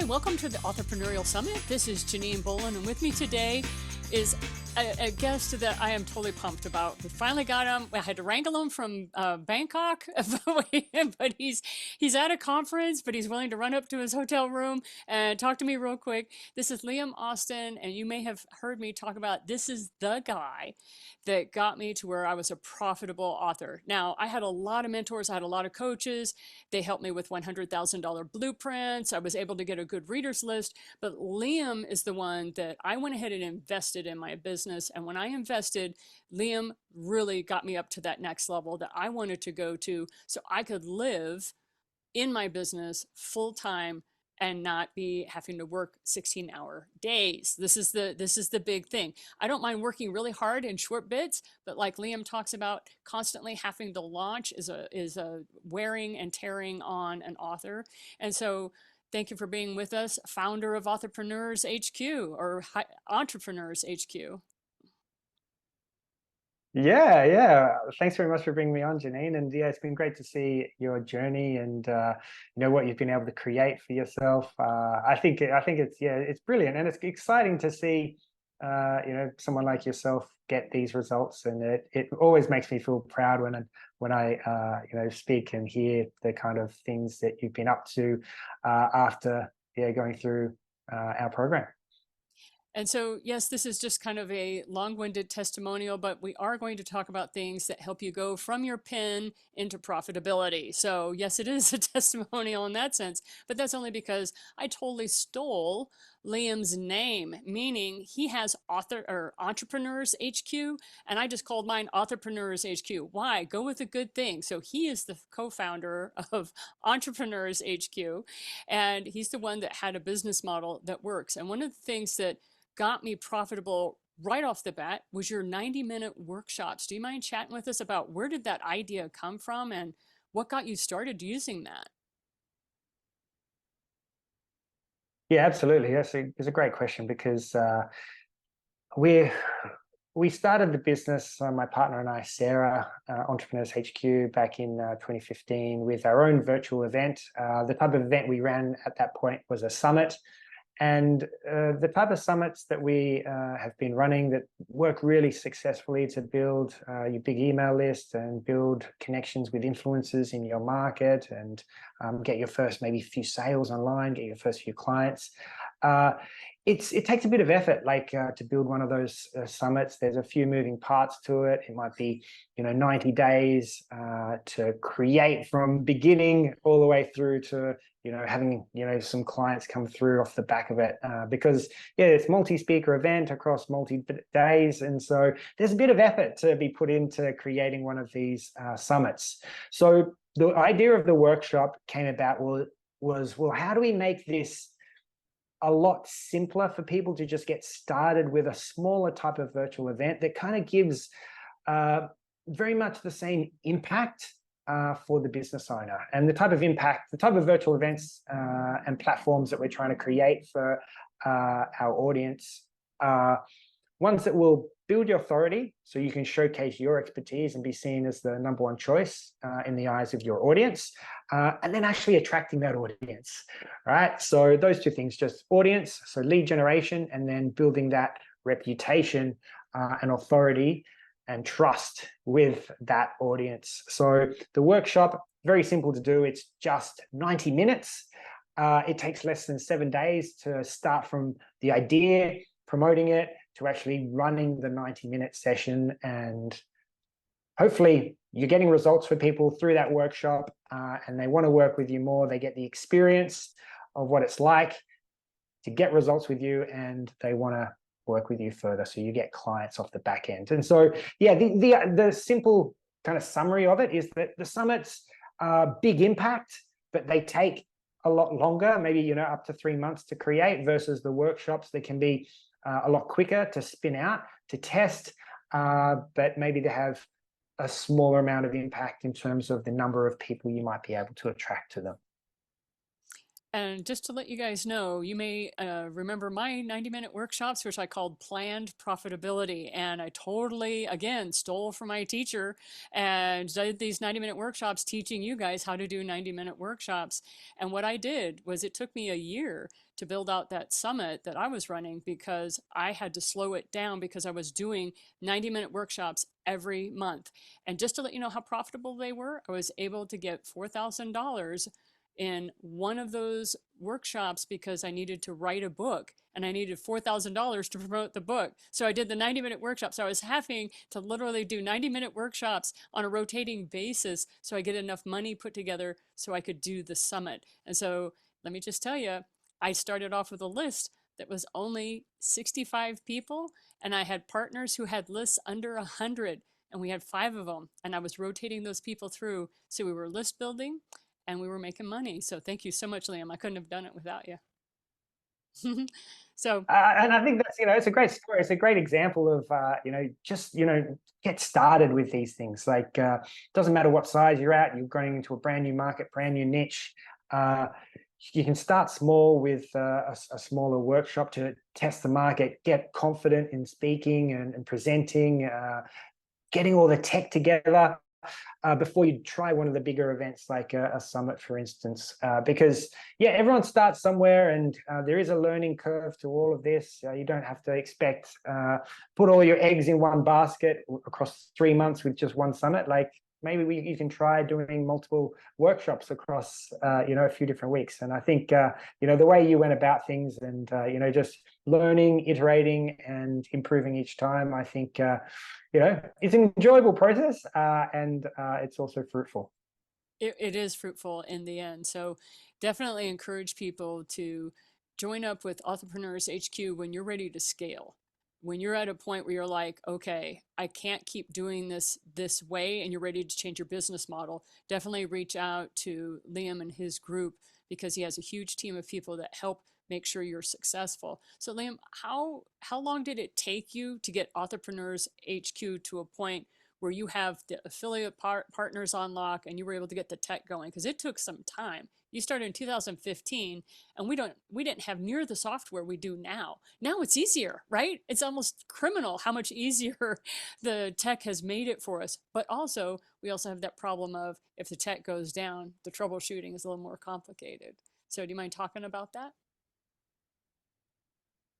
welcome to the Authorpreneurial Summit. This is Janine Bolon, and with me today is a guest that I am totally pumped about. We finally got him. I had to wrangle him from Bangkok, but he's at a conference, but he's willing to run up to his hotel room and talk to me real quick. This is Liam Austin, and you may have heard me talk about this is the guy that got me to where I was a profitable author. Now, I had a lot of mentors. I had a lot of coaches. They helped me with $100,000 blueprints. I was able to get a good readers list, but Liam is the one that I went ahead and invested in my business. And when I invested, Liam really got me up to that next level that I wanted to go to so I could live in my business full time and not be having to work 16-hour days. This is the big thing. I don't mind working really hard in short bits, but like Liam talks about, constantly having to launch is a wearing and tearing on an author. And so thank you for being with us, founder of Authorpreneurs HQ or Entrepreneurs HQ. Yeah. Thanks very much for bringing me on, Janine. And yeah, it's been great to see your journey and what you've been able to create for yourself. I think it's brilliant, and it's exciting to see someone like yourself get these results. And it always makes me feel proud when I speak and hear the kind of things that you've been up to after going through our program. And so, yes, this is just kind of a long-winded testimonial, but we are going to talk about things that help you go from your pen into profitability. So yes, it is a testimonial in that sense, but that's only because I totally stole Liam's name, meaning he has Entrepreneurs HQ, and I just called mine Authorpreneurs HQ. Why? Go with a good thing. So he is the co-founder of Entrepreneurs HQ, and he's the one that had a business model that works. And one of the things that got me profitable right off the bat was your 90-minute workshops. Do you mind chatting with us about where did that idea come from and what got you started using that? Yeah, absolutely. It's a great question because we started the business, my partner and I, Sarah, Entrepreneurs HQ, back in 2015 with our own virtual event. The type of event we ran at that point was a summit. And the type of summits that we have been running that work really successfully to build your big email list and build connections with influencers in your market and get your first maybe few sales online, get your first few clients. It takes a bit of effort, to build one of those summits. There's a few moving parts to it. It might be, 90 days to create from beginning all the way through to, having, some clients come through off the back of it. Because, it's multi-speaker event across multi-days. And so there's a bit of effort to be put into creating one of these summits. So the idea of the workshop came about was, how do we make this a lot simpler for people to just get started with a smaller type of virtual event that kind of gives very much the same impact for the business owner. And the type of impact, the type of virtual events and platforms that we're trying to create for our audience are ones that will build your authority so you can showcase your expertise and be seen as the #1 choice in the eyes of your audience, and then actually attracting that audience, right? So those two things, just audience, so lead generation, and then building that reputation and authority and trust with that audience. So the workshop, very simple to do. It's just 90 minutes. It takes less than 7 days to start from the idea, promoting it, to actually running the 90-minute session. And hopefully you're getting results for people through that workshop and they want to work with you more. They get the experience of what it's like to get results with you, and they want to work with you further. So you get clients off the back end. And so, the simple kind of summary of it is that the summits are big impact, but they take a lot longer, maybe, up to 3 months to create, versus the workshops that can be a lot quicker to spin out, to test, but maybe to have a smaller amount of impact in terms of the number of people you might be able to attract to them. And just to let you guys know, you may remember my 90-minute workshops, which I called planned profitability. And I totally, again, stole from my teacher and did these 90-minute workshops teaching you guys how to do 90-minute workshops. And what I did was it took me a year to build out that summit that I was running because I had to slow it down because I was doing 90-minute workshops every month. And just to let you know how profitable they were, I was able to get $4,000 in one of those workshops because I needed to write a book and I needed $4,000 to promote the book. So I did the 90-minute workshops. So I was having to literally do 90-minute workshops on a rotating basis so I get enough money put together so I could do the summit. And so let me just tell you, I started off with a list that was only 65 people, and I had partners who had lists under 100, and we had 5 of them, and I was rotating those people through. So we were list building and we were making money. So thank you so much, Liam. I couldn't have done it without you. So And I think that's, it's a great story. It's a great example of, just, get started with these things. Like, doesn't matter what size you're at, you're going into a brand new market, brand new niche. You can start small with a smaller workshop to test the market, get confident in speaking and presenting, getting all the tech together. Before you try one of the bigger events like a summit, for instance, because everyone starts somewhere, and there is a learning curve to all of this. You don't have to expect put all your eggs in one basket across 3 months with just one summit. Like maybe you can try doing multiple workshops across a few different weeks. And I think the way you went about things and just learning, iterating, and improving each time, I think it's an enjoyable process, and it's also fruitful. it is fruitful in the end. So definitely encourage people to join up with Authorpreneurs HQ when you're ready to scale. When you're at a point where you're like, okay, I can't keep doing this way, and you're ready to change your business model, definitely reach out to Liam and his group because he has a huge team of people that help make sure you're successful. So Liam, how long did it take you to get Authorpreneurs HQ to a point where you have the affiliate partners on lock and you were able to get the tech going? Because it took some time. You started in 2015, and we didn't have near the software we do now. Now it's easier, right? It's almost criminal how much easier the tech has made it for us. But also, we also have that problem of if the tech goes down, the troubleshooting is a little more complicated. So do you mind talking about that?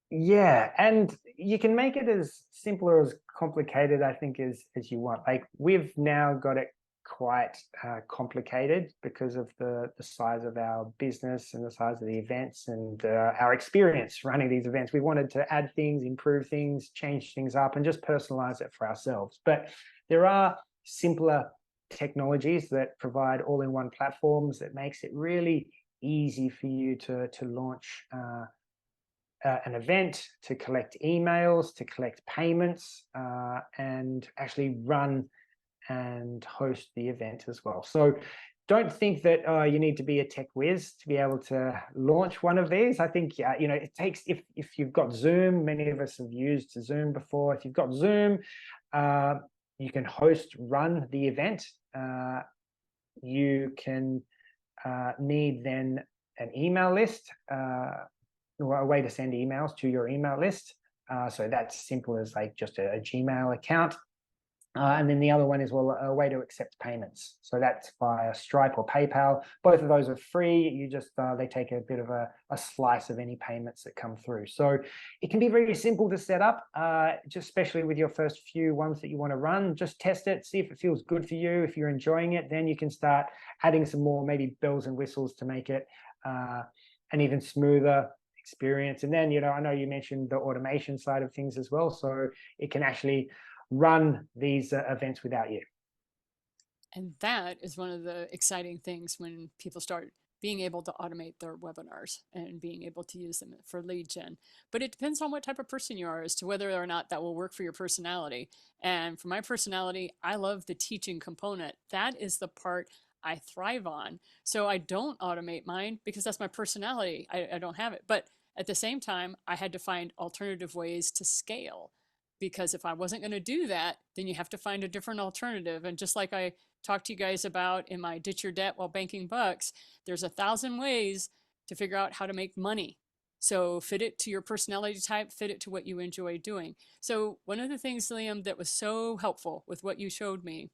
Yeah, and you can make it as simple or as complicated, I think, as you want. Like we've now got it quite complicated because of the size of our business and the size of the events and our experience running these events. We wanted to add things, improve things, change things up, and just personalize it for ourselves. But there are simpler technologies that provide all-in-one platforms that makes it really easy for you to launch an event, to collect emails, to collect payments, and actually run and host the event as well. So don't think that you need to be a tech whiz to be able to launch one of these. I think it takes, if you've got Zoom, many of us have used Zoom before. If you've got Zoom, you can run the event. You can need then an email list, or a way to send emails to your email list. So that's simple as like just a Gmail account. And then the other one is, a way to accept payments. So that's via Stripe or PayPal. Both of those are free. You just, they take a bit of a slice of any payments that come through. So it can be very simple to set up, just especially with your first few ones that you want to run. Just test it, see if it feels good for you. If you're enjoying it, then you can start adding some more maybe bells and whistles to make it an even smoother experience. And then, I know you mentioned the automation side of things as well. So it can actually run these events without you. And that is one of the exciting things when people start being able to automate their webinars and being able to use them for lead gen. But it depends on what type of person you are as to whether or not that will work for your personality. And for my personality, I love the teaching component. That is the part I thrive on. So I don't automate mine because that's my personality. I don't have it. But at the same time, I had to find alternative ways to scale. Because if I wasn't going to do that, then you have to find a different alternative. And just like I talked to you guys about in my Ditch Your Debt While Banking Bucks, there's 1,000 ways to figure out how to make money. So fit it to your personality type, fit it to what you enjoy doing. So one of the things, Liam, that was so helpful with what you showed me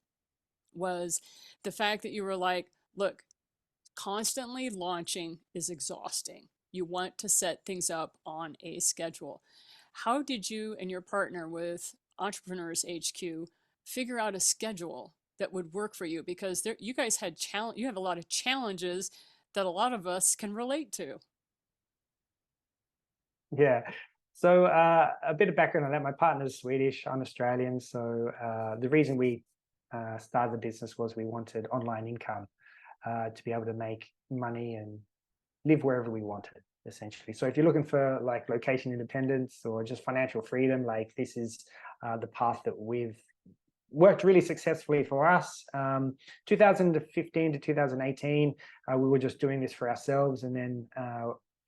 was the fact that you were like, look, constantly launching is exhausting. You want to set things up on a schedule. How did you and your partner with Entrepreneurs HQ figure out a schedule that would work for you? Because there, you guys had you have a lot of challenges that a lot of us can relate to. Yeah. So a bit of background on that. My partner's Swedish. I'm Australian. So the reason we started the business was we wanted online income to be able to make money and live wherever we wanted, essentially. So if you're looking for like location independence or just financial freedom, like this is the path that we've worked really successfully for us. 2015 to 2018, we were just doing this for ourselves. And then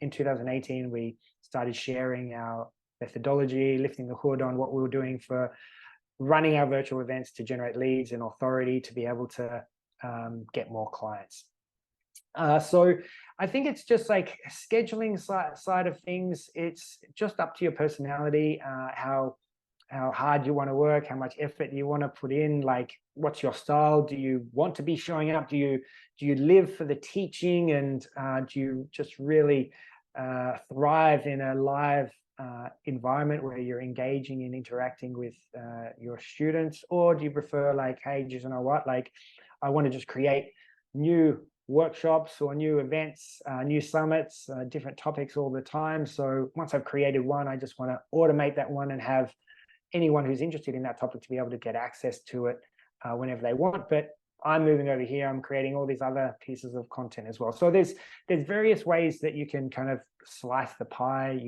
in 2018, we started sharing our methodology, lifting the hood on what we were doing for running our virtual events to generate leads and authority to be able to get more clients. So I think it's just like scheduling side of things. It's just up to your personality, how hard you want to work, how much effort you want to put in, like what's your style? Do you want to be showing up? Do you live for the teaching, and do you just really thrive in a live environment where you're engaging and interacting with your students? Or do you prefer like, hey, you know what, like I want to just create new workshops or new events, new summits, different topics all the time. So once I've created one, I just want to automate that one and have anyone who's interested in that topic to be able to get access to it whenever they want. But I'm moving over here, I'm creating all these other pieces of content as well. So there's various ways that you can kind of slice the pie.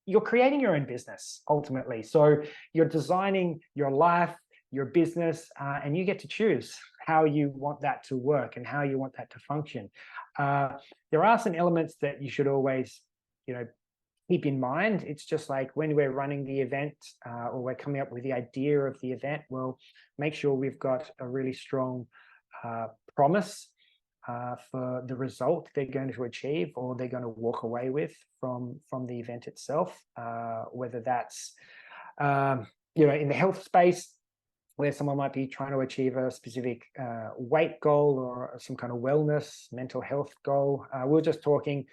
You're creating your own business ultimately. So you're designing your life, your business, and you get to choose how you want that to work and how you want that to function. There are some elements that you should always, keep in mind. It's just like when we're running the event or we're coming up with the idea of the event, we'll make sure we've got a really strong promise for the result they're going to achieve or they're going to walk away with from the event itself, whether that's in the health space, where someone might be trying to achieve a specific weight goal or some kind of wellness, mental health goal. We were just talking,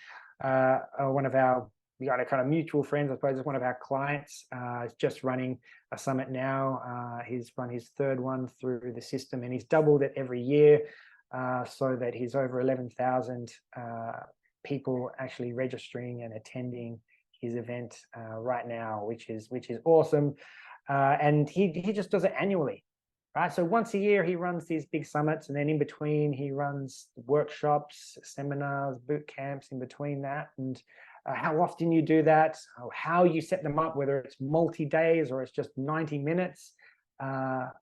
we got a kind of mutual friends, I suppose, is one of our clients, is just running a summit now. He's run his third one through the system, and he's doubled it every year, so that he's over 11,000 people actually registering and attending his event right now, which is awesome. And he just does it annually, right? So once a year he runs these big summits, and then in between he runs workshops, seminars, boot camps in between that. And how often you do that, how you set them up, whether it's multi-days or it's just 90 minutes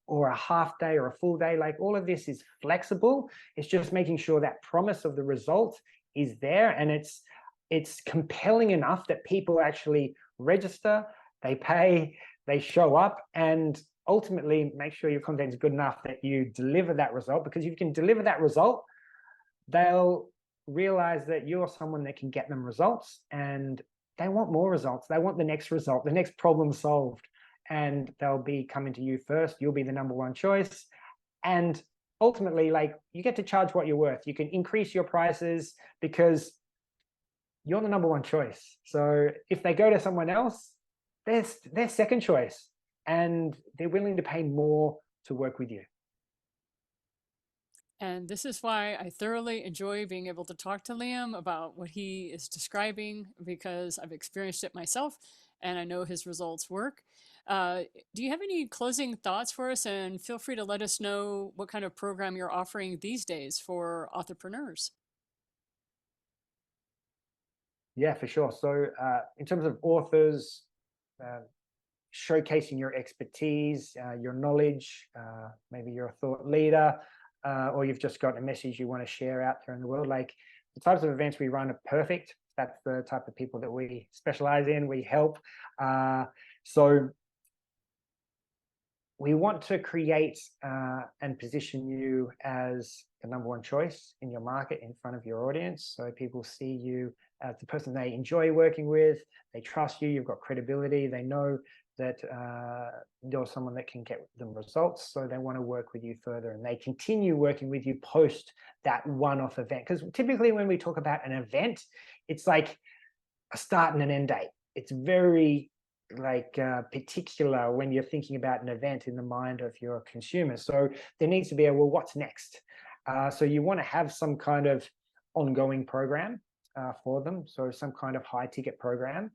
or a half day or a full day, like all of this is flexible. It's just making sure that promise of the result is there, and it's compelling enough that people actually register, they pay, they show up, and ultimately make sure your content is good enough that you deliver that result. Because if you can deliver that result, they'll realize that you're someone that can get them results, and they want more results. They want the next result, the next problem solved, and they'll be coming to you first. You'll be the number one choice. And ultimately, like, you get to charge what you're worth. You can increase your prices because you're the number one choice. So if they go to someone else, they're second choice, and they're willing to pay more to work with you. And this is why I thoroughly enjoy being able to talk to Liam about what he is describing, because I've experienced it myself and I know his results work. Do you have any closing thoughts for us? And feel free to let us know what kind of program you're offering these days for Authorpreneurs. Yeah, for sure. So in terms of authors, showcasing your expertise, your knowledge, maybe you're a thought leader, or you've just got a message you want to share out there in the world. Like, the types of events we run are perfect. That's the type of people that we specialize in, we help. So we want to create and position you as the number one choice in your market in front of your audience. So people see you as the person they enjoy working with, they trust you, you've got credibility, they know that you're someone that can get them results. So they want to work with you further, and they continue working with you post that one-off event. Because typically when we talk about an event, it's like a start and an end date. It's very particular when you're thinking about an event in the mind of your consumers. So there needs to be well, what's next? So you want to have some kind of ongoing program for them. So some kind of high ticket program.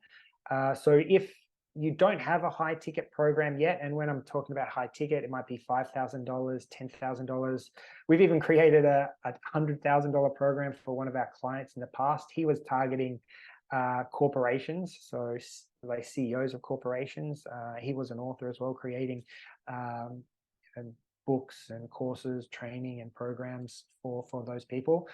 So if you don't have a high ticket program yet, and when I'm talking about high ticket, it might be $5,000, $10,000. We've even created a $100,000 program for one of our clients in the past. He was targeting corporations, so like CEOs of corporations. He was an author as well, creating books and courses, training and programs for those people.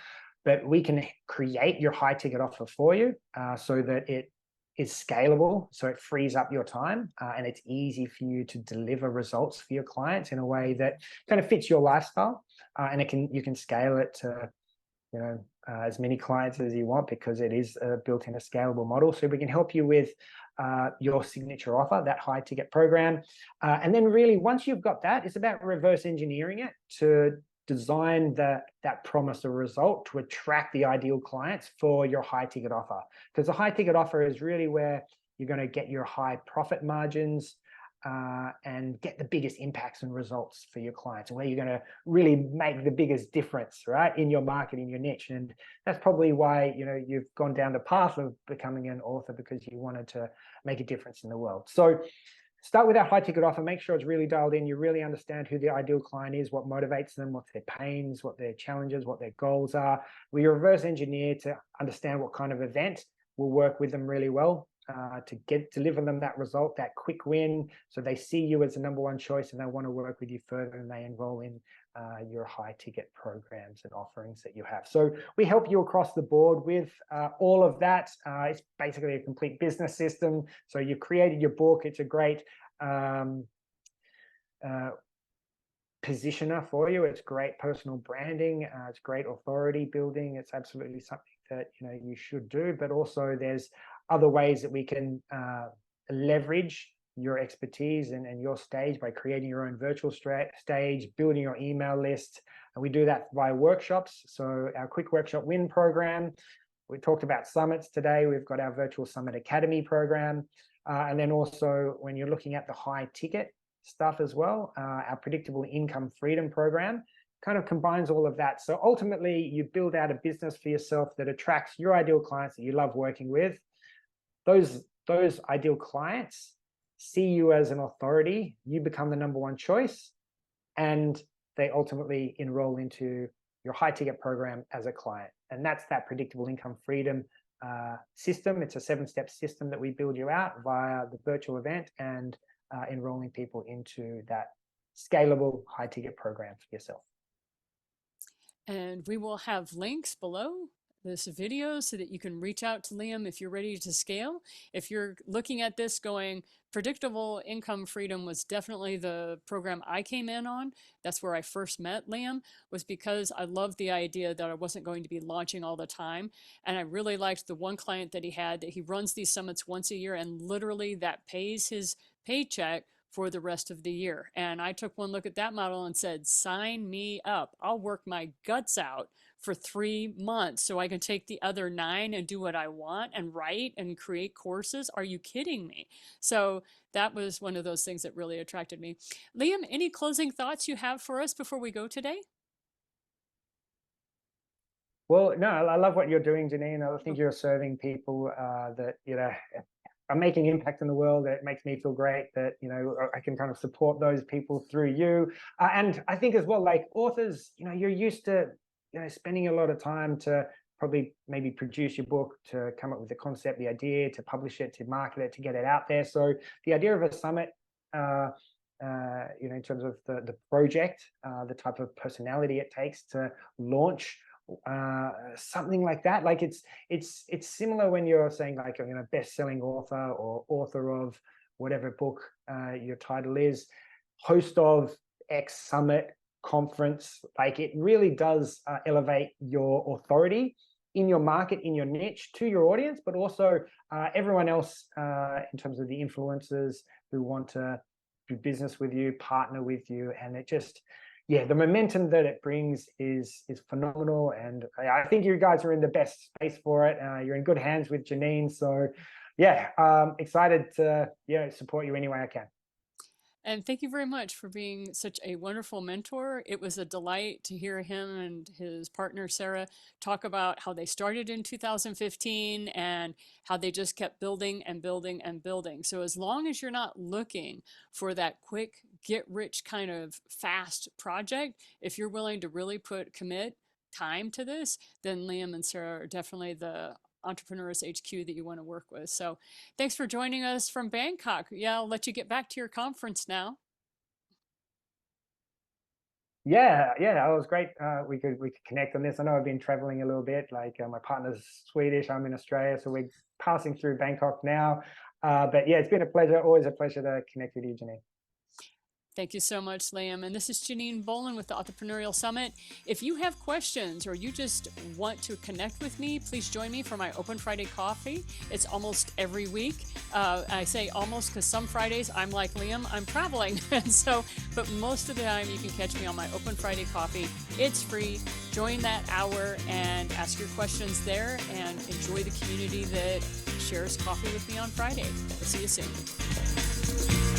But we can create your high ticket offer for you so that it is scalable, so it frees up your time and it's easy for you to deliver results for your clients in a way that kind of fits your lifestyle, and you can scale it to as many clients as you want, because it is built in a scalable model. So we can help you with your signature offer, that high ticket program. And then really, once you've got that, it's about reverse engineering it to design that promise or result to attract the ideal clients for your high ticket offer. Because the high ticket offer is really where you're going to get your high profit margins and get the biggest impacts and results for your clients, and where you're going to really make the biggest difference, right, in your market, in your niche. And that's probably why you've gone down the path of becoming an author, because you wanted to make a difference in the world. So start with that high ticket offer, make sure it's really dialed in, you really understand who the ideal client is, what motivates them, what's their pains, what their challenges, what their goals are. We reverse engineer to understand what kind of event will work with them really well to deliver them that result, that quick win, so they see you as the number one choice and they want to work with you further, and they enroll in your high ticket programs and offerings that you have. So we help you across the board with all of that. It's basically a complete business system. So you've created your book. It's a great positioner for you. It's great personal branding. It's great authority building. It's absolutely something that you should do. But also there's other ways that we can leverage your expertise and your stage by creating your own virtual stage, building your email list. And we do that via workshops. So our quick workshop win program. We talked about summits today. We've got our virtual summit academy program. And then also when you're looking at the high ticket stuff as well, our predictable income freedom program kind of combines all of that. So ultimately you build out a business for yourself that attracts your ideal clients that you love working with. Those ideal clients see you as an authority, you become the number one choice, and they ultimately enroll into your high ticket program as a client. And that's that predictable income freedom system. It's a 7-step system that we build you out via the virtual event and enrolling people into that scalable high ticket program for yourself. And we will have links below this video so that you can reach out to Liam if you're ready to scale. If you're looking at this going, predictable income freedom was definitely the program I came in on. That's where I first met Liam, was because I loved the idea that I wasn't going to be launching all the time. And I really liked the one client that he had, that he runs these summits once a year, and literally that pays his paycheck for the rest of the year. And I took one look at that model and said, sign me up. I'll work my guts out for 3 months so I can take the other 9 and do what I want and write and create courses. Are you kidding me? So that was one of those things that really attracted me. Liam, any closing thoughts you have for us before we go today? Well, no, I love what you're doing, Janine. I think you're serving people that, are making impact in the world. It makes me feel great that, I can kind of support those people through you. And I think as well, like authors, you're used to, spending a lot of time to probably maybe produce your book, to come up with the concept, the idea, to publish it, to market it, to get it out there. So the idea of a summit, in terms of the project, the type of personality it takes to launch something like that, like it's similar when you're saying like, best-selling author or author of whatever book your title is. host of X summit, conference. Like, it really does elevate your authority in your market, in your niche, to your audience, but also everyone else in terms of the influencers who want to do business with you, partner with you. And it just, yeah, the momentum that it brings is phenomenal. And I think you guys are in the best space for it. You're in good hands with Janine. So yeah, excited to support you any way I can. And thank you very much for being such a wonderful mentor. It was a delight to hear him and his partner, Sarah, talk about how they started in 2015 and how they just kept building and building and building. So as long as you're not looking for that quick, get rich kind of fast project, if you're willing to really commit time to this, then Liam and Sarah are definitely the Entrepreneurs HQ that you want to work with. So thanks for joining us from Bangkok. Yeah, I'll let you get back to your conference now. Yeah, that was great. We could connect on this. I know I've been traveling a little bit. Like, my partner's Swedish, I'm in Australia, so we're passing through Bangkok now. But yeah, it's been a pleasure. Always a pleasure to connect with you, Janine. Thank you so much, Liam. And this is Janine Bolon with the Authorpreneurial Summit. If you have questions or you just want to connect with me, please join me for my Open Friday Coffee. It's almost every week. I say almost because some Fridays I'm like Liam, I'm traveling. And so, but most of the time you can catch me on my Open Friday Coffee. It's free. Join that hour and ask your questions there and enjoy the community that shares coffee with me on Friday. See you soon.